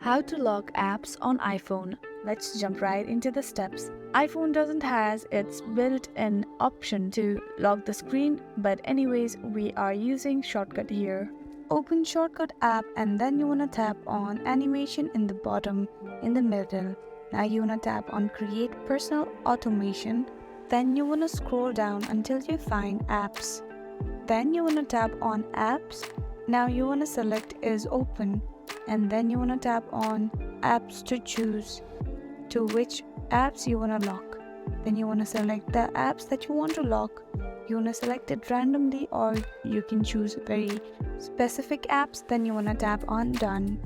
How to lock apps on iPhone. Let's jump right into the steps. iPhone doesn't has its built-in option to lock the screen, but anyways, we are using shortcut here. Open shortcut app and then you wanna tap on animation in the bottom in the middle. Now you wanna tap on create personal automation. Then you wanna scroll down until you find apps. Then you wanna tap on apps. Now you wanna select is open. And then you want to tap on apps to choose to which apps you want to lock. Then you want to select the apps that you want to lock. You want to select it randomly or you can choose very specific apps. Then you want to tap on done.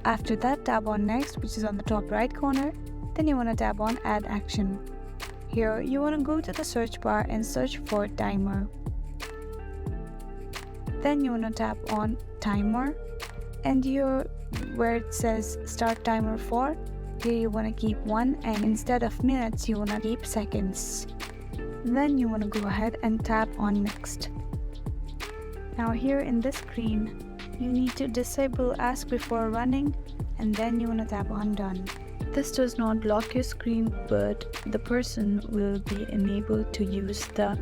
After that, tap on next, which is on the top right corner. Then you want to tap on add action. Here you want to go to the search bar and search for timer. Then you want to tap on timer, and here where it says start timer for, here you want to keep 1, and instead of minutes you want to keep seconds. Then you want to go ahead and tap on next. Now here in this screen you need to disable ask before running, and then you want to tap on done. This does not lock your screen, but the person will be enabled to use the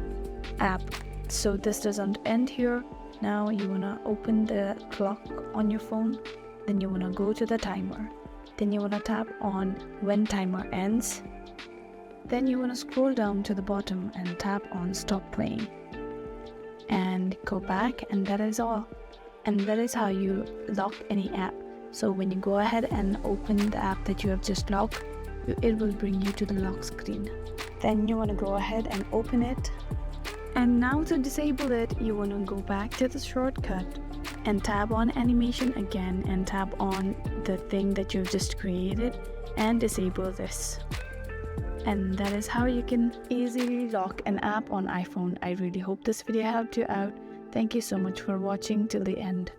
app, so this doesn't end here. Now you wanna open the clock on your phone, then you wanna go to the timer, then you wanna tap on when timer ends, then you wanna scroll down to the bottom and tap on stop playing and go back, and that is all. And that is how you lock any app. So when you go ahead and open the app that you have just locked, it will bring you to the lock screen. Then you wanna go ahead and open it. And now to disable it, you want to go back to the shortcut and tap on animation again and tap on the thing that you've just created and disable this. And that is how you can easily lock an app on iPhone. I really hope this video helped you out. Thank you so much for watching till the end.